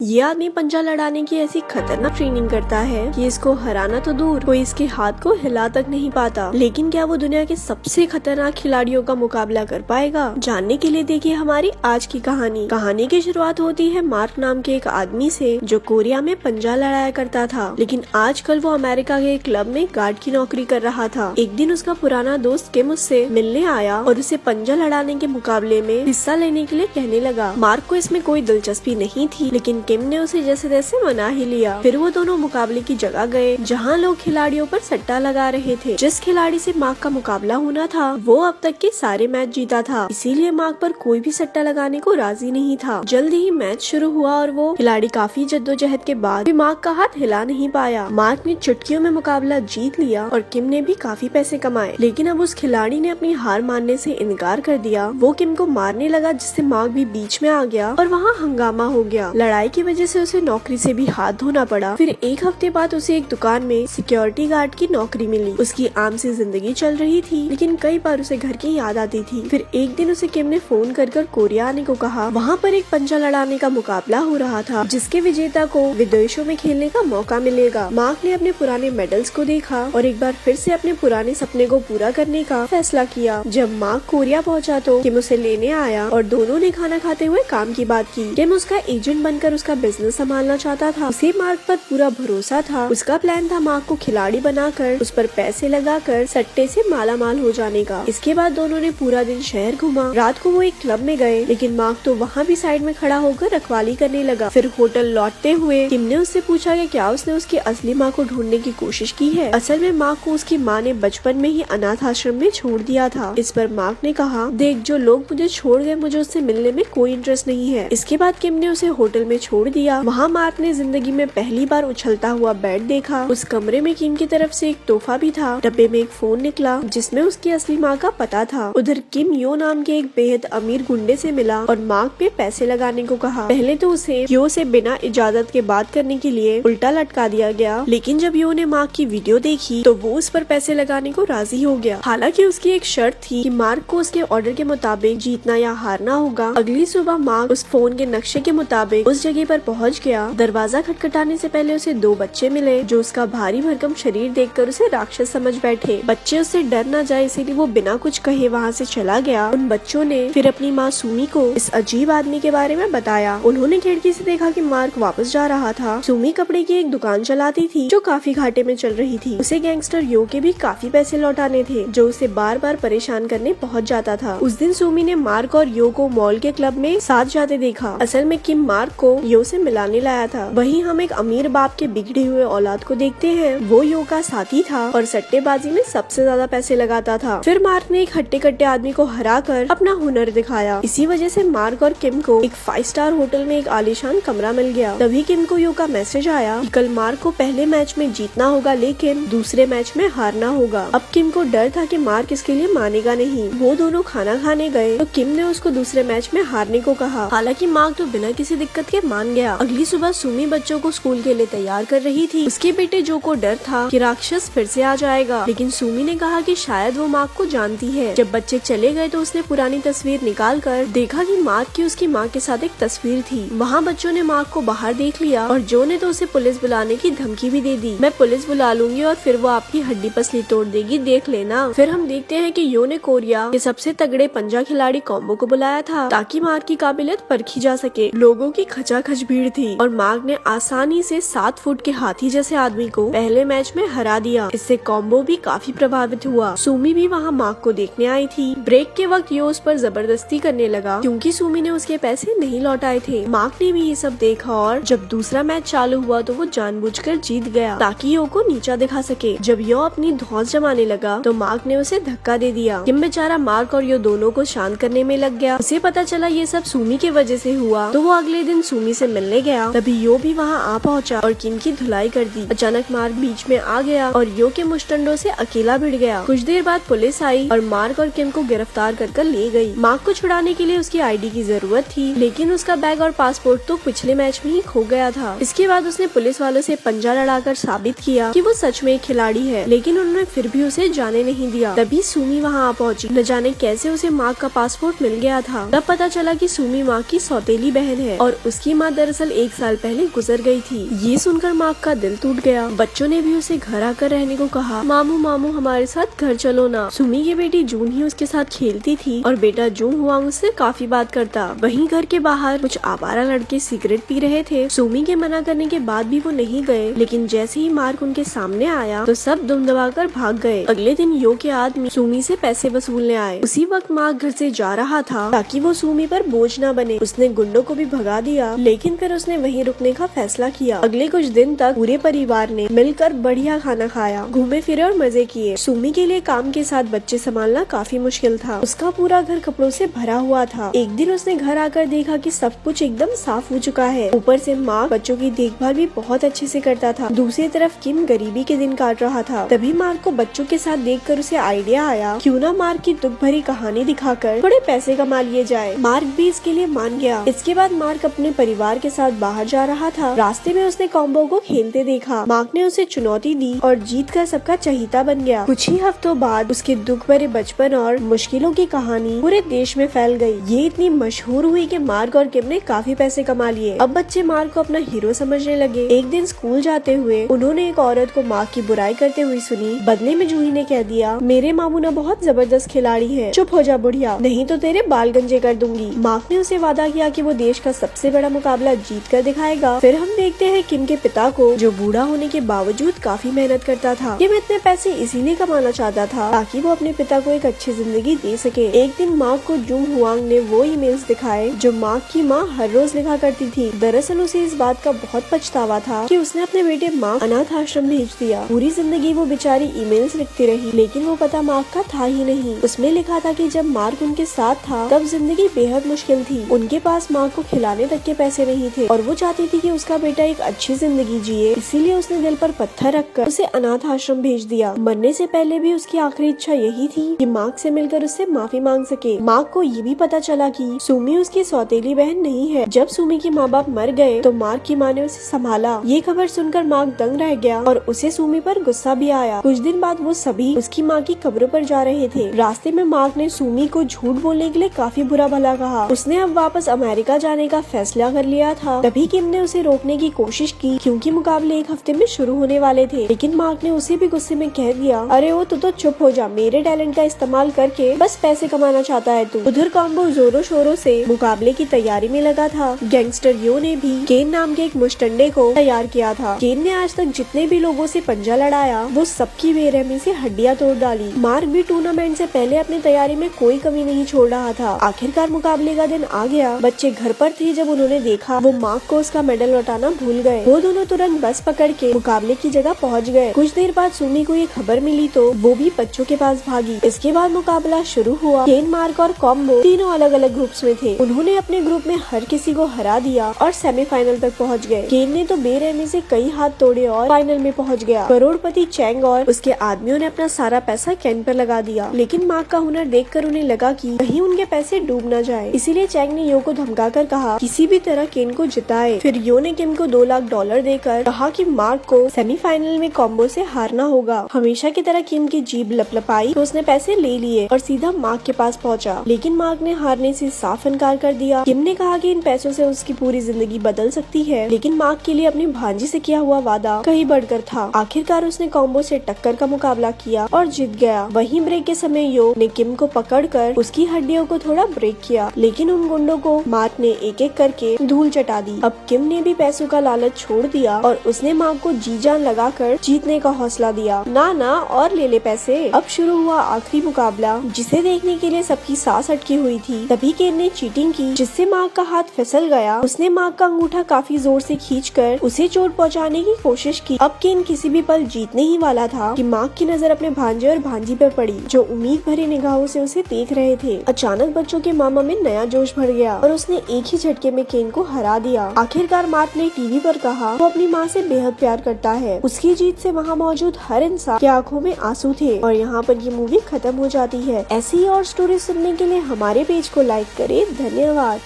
ये आदमी पंजा लड़ाने की ऐसी खतरनाक ट्रेनिंग करता है कि इसको हराना तो दूर, कोई इसके हाथ को हिला तक नहीं पाता। लेकिन क्या वो दुनिया के सबसे खतरनाक खिलाड़ियों का मुकाबला कर पाएगा? जानने के लिए देखिए हमारी आज की कहानी। कहानी की शुरुआत होती है मार्क नाम के एक आदमी से, जो कोरिया में पंजा लड़ाया करता था, लेकिन आजकल वो अमेरिका के एक क्लब में गार्ड की नौकरी कर रहा था। एक दिन उसका पुराना दोस्त किम उससे मिलने आया और उसे पंजा लड़ाने के मुकाबले में हिस्सा लेने के लिए कहने लगा। मार्क को इसमें कोई दिलचस्पी नहीं थी, लेकिन किम ने उसे जैसे तैसे मना ही लिया। फिर वो दोनों मुकाबले की जगह गए जहाँ लोग खिलाड़ियों पर सट्टा लगा रहे थे। जिस खिलाड़ी से मार्क का मुकाबला होना था वो अब तक के सारे मैच जीता था, इसीलिए मार्क पर कोई भी सट्टा लगाने को राजी नहीं था। जल्द ही मैच शुरू हुआ और वो खिलाड़ी काफी जद्दोजहद के बाद भी मार्क का हाथ हिला नहीं पाया। मार्क ने चुटकियों में मुकाबला जीत लिया और किम ने भी काफी पैसे कमाए, लेकिन अब उस खिलाड़ी ने अपनी हार मानने से इनकार कर दिया। वो किम को मारने लगा, जिससे मार्क भी बीच में आ गया और वहाँ हंगामा हो गया। लड़ाई की वजह से उसे नौकरी से भी हाथ धोना पड़ा। फिर एक हफ्ते बाद उसे एक दुकान में सिक्योरिटी गार्ड की नौकरी मिली। उसकी आम सी जिंदगी चल रही थी, लेकिन कई बार उसे घर की याद आती थी। फिर एक दिन उसे किम ने फोन कर कोरिया आने को कहा। वहाँ पर एक पंजा लड़ाने का मुकाबला हो रहा था, जिसके विजेता को विदेशों में खेलने का मौका मिलेगा। मार्क ने अपने पुराने मेडल्स को देखा और एक बार फिर से अपने पुराने सपने को पूरा करने का फैसला किया। जब मार्क कोरिया पहुँचा तो किम उसे लेने आया और दोनों ने खाना खाते हुए काम की बात की। किम उसका एजेंट बनकर उसका बिजनेस संभालना चाहता था। उसे मार्क पर पूरा भरोसा था। उसका प्लान था मार्क को खिलाड़ी बनाकर उस पर पैसे लगाकर सट्टे से माला माल हो जाने का। इसके बाद दोनों ने पूरा दिन शहर घुमा। रात को वो एक क्लब में गए, लेकिन मार्क तो वहाँ भी साइड में खड़ा होकर रखवाली करने लगा। फिर होटल लौटते हुए किम ने उससे पूछा कि क्या उसने उसकी असली माँ को ढूंढने की कोशिश की है। असल में मार्क को उसकी माँ ने बचपन में ही अनाथ आश्रम में छोड़ दिया था। इस पर मार्क ने कहा, देख, जो लोग मुझे छोड़ गए, मुझे उससे मिलने में कोई इंटरेस्ट नहीं है। इसके बाद किम ने उसे होटल में छोड़ दिया। वहाँ मार्क ने जिंदगी में पहली बार उछलता हुआ बेड देखा। उस कमरे में किम की तरफ से एक तोहफा भी था। डब्बे में एक फोन निकला, जिसमें उसकी असली माँ का पता था। उधर किम यो नाम के एक बेहद अमीर गुंडे से मिला और मार्क पे पैसे लगाने को कहा। पहले तो उसे यो से बिना इजाजत के बात करने के लिए उल्टा लटका दिया गया, लेकिन जब यो ने मार्क की वीडियो देखी तो वो उस पर पैसे लगाने को राजी हो गया। हालांकि उसकी एक शर्त थी कि मार्क को उसके ऑर्डर के मुताबिक जीतना या हारना होगा। अगली सुबह मार्क उस फोन के नक्शे के मुताबिक उस जगह पर पहुँच गया। दरवाजा खटखटाने से पहले उसे दो बच्चे मिले, जो उसका भारी भरकम शरीर देखकर उसे राक्षस समझ बैठे। बच्चे उससे डर न जाए, इसीलिए वो बिना कुछ कहे वहाँ से चला गया। उन बच्चों ने फिर अपनी माँ सुमी को इस अजीब आदमी के बारे में बताया। उन्होंने खिड़की से देखा कि मार्क वापस जा रहा था। सुमी कपड़े की एक दुकान चलाती थी, जो काफी घाटे में चल रही थी। उसे गैंगस्टर यो के भी काफी पैसे लौटाने थे, जो उसे बार बार परेशान करने पहुँच जाता था। उस दिन सुमी ने मार्क और यो को मॉल के क्लब में साथ जाते देखा। असल में किम मार्क को यो से मिलाने लाया था। वहीं हम एक अमीर बाप के बिगड़े हुए औलाद को देखते हैं। वो यो का साथी था और सट्टेबाजी में सबसे ज्यादा पैसे लगाता था। फिर मार्क ने एक हट्टे कट्टे आदमी को हराकर अपना हुनर दिखाया। इसी वजह से मार्क और किम को एक 5 स्टार होटल में एक आलीशान कमरा मिल गया। तभी किम को यो का मैसेज आया कि कल मार्क को पहले मैच में जीतना होगा, लेकिन दूसरे मैच में हारना होगा। अब किम को डर था कि मार्क इसके लिए मानेगा नहीं। वो दोनों खाना खाने गए तो किम ने उसको दूसरे मैच में हारने को कहा। हालांकि मार्क तो बिना किसी दिक्कत के मान गया। अगली सुबह सुमी बच्चों को स्कूल के लिए तैयार कर रही थी। उसके बेटे जो को डर था कि राक्षस फिर से आ जाएगा, लेकिन सुमी ने कहा कि शायद वो मार्क को जानती है। जब बच्चे चले गए तो उसने पुरानी तस्वीर निकाल कर देखा कि मार्क की उसकी माँ के साथ एक तस्वीर थी। वहाँ बच्चों ने मार्क को बाहर देख लिया और जो ने तो उसे पुलिस बुलाने की धमकी भी दे दी। मैं पुलिस बुला लूंगी और फिर वो आपकी हड्डी पसली तोड़ देगी, देख लेना। फिर हम देखते हैं कि यो ने कोरिया के सबसे तगड़े पंजा खिलाड़ी कॉम्बो को बुलाया था, ताकि मार्क की काबिलियत परखी जा सके। लोगों की खचाखच भीड़ थी और मार्क ने आसानी से 7 फुट के हाथी जैसे आदमी को पहले मैच में हरा दिया। इससे कॉम्बो भी काफी प्रभावित हुआ। सुमी भी वहाँ मार्क को देखने आई थी। ब्रेक के वक्त यो उस पर जबरदस्ती करने लगा, क्योंकि सुमी ने उसके पैसे नहीं लौटाए थे। मार्क ने भी ये सब देखा और जब दूसरा मैच चालू हुआ तो वो जानबूझकर जीत गया, ताकि यो को नीचा दिखा सके। जब यो अपनी धौंस जमाने लगा तो मार्क ने उसे धक्का दे दिया। किम बेचारा मार्क और यो दोनों को शांत करने में लग गया। उसे पता चला ये सब सुमी की वजह से हुआ, तो वो अगले दिन सुमी से मिलने गया। तभी यो भी वहाँ आ पहुँचा और किम की धुलाई कर दी। अचानक मार्क बीच में आ गया और यो के मुस्टंडों से अकेला भिड़ गया। कुछ देर बाद पुलिस आई और मार्क और किम को गिरफ्तार कर ले गई। मार्क को छुड़ाने के लिए उसकी आईडी की जरूरत थी, लेकिन उसका बैग और पासपोर्ट तो पिछले मैच में ही खो गया था। इसके बाद उसने पुलिस वालों से पंजा लड़ाकर साबित किया कि वो सच में एक खिलाड़ी है, लेकिन उन्होंने फिर भी उसे जाने नहीं दिया। तभी सुमी वहाँ आ पहुंची। न जाने कैसे उसे मार्क का पासपोर्ट मिल गया था। तब पता चला कि सुमी मार्क की सौतेली बहन है और उसकी माँ माँ दरअसल 1 साल पहले गुजर गई थी। ये सुनकर मार्क का दिल टूट गया। बच्चों ने भी उसे घर आकर रहने को कहा। मामू मामू हमारे साथ घर चलो ना। सुमी की बेटी जून ही उसके साथ खेलती थी और बेटा जून हुआंग उससे काफी बात करता। वहीं घर के बाहर कुछ आवारा लड़के सिगरेट पी रहे थे। सुमी के मना करने के बाद भी वो नहीं गए, लेकिन जैसे ही मार्क उनके सामने आया तो सब दुम दबाकर भाग गए। अगले दिन यो के आदमी सुमी से पैसे वसूलने आए। उसी वक्त मार्क घर से जा रहा था ताकि वो सुमी पर बोझ न बने। उसने गुंडों को भी भगा दिया, लेकिन फिर उसने वहीं रुकने का फैसला किया। अगले कुछ दिन तक पूरे परिवार ने मिलकर बढ़िया खाना खाया, घूमे फिरे और मजे किए। सुमी के लिए काम के साथ बच्चे संभालना काफी मुश्किल था। उसका पूरा घर कपड़ों से भरा हुआ था। एक दिन उसने घर आकर देखा कि सब कुछ एकदम साफ हो चुका है। ऊपर से मार्क बच्चों की देखभाल भी बहुत अच्छे से करता था। दूसरी तरफ किम गरीबी के दिन काट रहा था। तभी मार्क को बच्चों के साथ देखकर उसे आइडिया आया, क्यों ना मार्क की दुख भरी कहानी दिखाकर थोड़े पैसे कमा लिए जाए। मार्क भी इसके लिए मान गया। इसके बाद मार्क अपने परिवार के साथ बाहर जा रहा था। रास्ते में उसने कॉम्बो को खेलते देखा। मार्क ने उसे चुनौती दी और जीतकर सबका चहीता बन गया। कुछ ही हफ्तों बाद उसके दुख भरे बचपन और मुश्किलों की कहानी पूरे देश में फैल गई। ये इतनी मशहूर हुई कि मार्क और किम ने काफी पैसे कमा लिए। अब बच्चे मार्क को अपना हीरो समझने लगे। एक दिन स्कूल जाते हुए उन्होंने एक औरत को मार्क की बुराई करते हुए सुनी। बदले में जूही ने कह दिया, मेरे मामू ना बहुत जबरदस्त खिलाड़ी है, चुप हो जा बुढ़िया, नहीं तो तेरे बाल गंजे कर दूंगी। मार्क ने उसे वादा किया कि वो देश का सबसे बड़ा मुकाबला जीत कर दिखाएगा। फिर हम देखते हैं किम के पिता को, जो बूढ़ा होने के बावजूद काफी मेहनत करता था। किम इतने पैसे इसीलिए कमाना चाहता था ताकि वो अपने पिता को एक अच्छी जिंदगी दे सके। एक दिन मार्क को जून हुआंग ने वो ईमेल्स दिखाए जो मार्क की माँ हर रोज लिखा करती थी। दरअसल उसे इस बात का बहुत पछतावा था कि उसने अपने बेटे मार्क अनाथ आश्रम भेज दिया। पूरी जिंदगी वो बेचारी ईमेल्स लिखती रही, लेकिन वो पता मार्क का था ही नहीं। उसमें लिखा था कि जब मार्क उनके साथ था तब जिंदगी बेहद मुश्किल थी। उनके पास मार्क को खिलाने तक के पैसे नहीं थे और वो चाहती थी कि उसका बेटा एक अच्छी जिंदगी जिए। इसीलिए उसने दिल पर पत्थर रखकर उसे अनाथ आश्रम भेज दिया। मरने से पहले भी उसकी आखिरी इच्छा यही थी कि मार्क से मिलकर उससे माफी मांग सके। मार्क को ये भी पता चला कि सुमी उसकी सौतेली बहन नहीं है। जब सुमी के माँ बाप मर गए तो मार्क की माँ ने उसे संभाला। ये खबर सुनकर मार्क दंग रह गया और उसे सुमी पर गुस्सा भी आया। कुछ दिन बाद वो सभी उसकी माँ की कब्र पर जा रहे थे। रास्ते में मार्क ने सुमी को झूठ बोलने के लिए काफी बुरा भला कहा। उसने अब वापस अमेरिका जाने का फैसला कर लिया था। तभी किम ने उसे रोकने की कोशिश की, क्योंकि मुकाबले 1 हफ्ते में शुरू होने वाले थे। लेकिन मार्क ने उसे भी गुस्से में कह दिया, अरे वो तू तो चुप हो जा, मेरे टैलेंट का इस्तेमाल करके बस पैसे कमाना चाहता है तू। उधर कॉम्बो जोरों शोरों से मुकाबले की तैयारी में लगा था। गैंगस्टर यो ने भी केन नाम के एक मुस्टंडे को तैयार किया था। केन ने आज तक जितने भी लोगों से पंजा लड़ाया वो सबकी बेरहमी से हड्डियां तोड़ डाली। मार्क भी टूर्नामेंट से पहले अपनी तैयारी में कोई कमी नहीं छोड़ रहा था। आखिरकार मुकाबले का दिन आ गया। बच्चे घर पर थे जब उन्होंने देखा वो मार्क को उसका मेडल लौटाना भूल गए। वो दोनों तुरंत बस पकड़ के मुकाबले की जगह पहुंच गए। कुछ देर बाद सुमी को ये खबर मिली तो वो भी बच्चों के पास भागी। इसके बाद मुकाबला शुरू हुआ। केन, मार्क और कॉम्बो तीनों अलग अलग ग्रुप्स में थे। उन्होंने अपने ग्रुप में हर किसी को हरा दिया और सेमीफाइनल तक पहुंच गए। केन ने तो बेरहमी से कई हाथ तोड़े और फाइनल में पहुंच गया। करोड़पति चैंग और उसके आदमियों ने अपना सारा पैसा केन पर लगा दिया, लेकिन मार्क का हुनर देखकर उन्हें लगा कि कहीं उनके पैसे डूब न जाए। इसीलिए चैंग ने यो को धमकाकर कहा किसी भी तरह केन को जिताए। फिर यो ने किम को $2 लाख देकर कहा कि मार्क को सेमीफाइनल में कॉम्बो से हारना होगा। हमेशा की तरह किम की जीभ लपलपाई तो उसने पैसे ले लिए और सीधा मार्क के पास पहुंचा, लेकिन मार्क ने हारने से साफ इनकार कर दिया। किम ने कहा कि इन पैसों से उसकी पूरी जिंदगी बदल सकती है, लेकिन मार्क के लिए अपनी भांजी से किया हुआ वादा कहीं बढ़कर था। आखिरकार उसने कॉम्बो से टक्कर का मुकाबला किया और जीत गया। वहीं ब्रेक के समय यो ने किम को पकड़कर उसकी हड्डियों को थोड़ा ब्रेक किया, लेकिन उन गुंडों को मार्क ने एक एक करके धूल चटा दी। अब किम ने भी पैसों का लालच छोड़ दिया और उसने मार्क को जी जान लगाकर जीतने का हौसला दिया। ना और ले ले पैसे। अब शुरू हुआ आखिरी मुकाबला, जिसे देखने के लिए सबकी सांस अटकी हुई थी। तभी केन ने चीटिंग की, जिससे मार्क का हाथ फिसल गया। उसने मार्क का अंगूठा काफी जोर से खींचकर उसे चोट पहुंचाने की कोशिश की। अब केन किसी भी पल जीतने ही वाला था कि मार्क की नजर अपने भांजे और भांजी पर पड़ी, जो उम्मीद भरी निगाहों से उसे देख रहे थे। अचानक बच्चों के मामा में नया जोश भर गया और उसने एक ही झटके में केन को हरा दिया। आखिरकार मार्क ने टीवी पर कहा वो अपनी माँ से बेहद प्यार करता है। उसकी जीत से वहाँ मौजूद हर इंसान की आंखों में आंसू थे। और यहाँ पर ये मूवी खत्म हो जाती है। ऐसी ही और स्टोरी सुनने के लिए हमारे पेज को लाइक करें। धन्यवाद।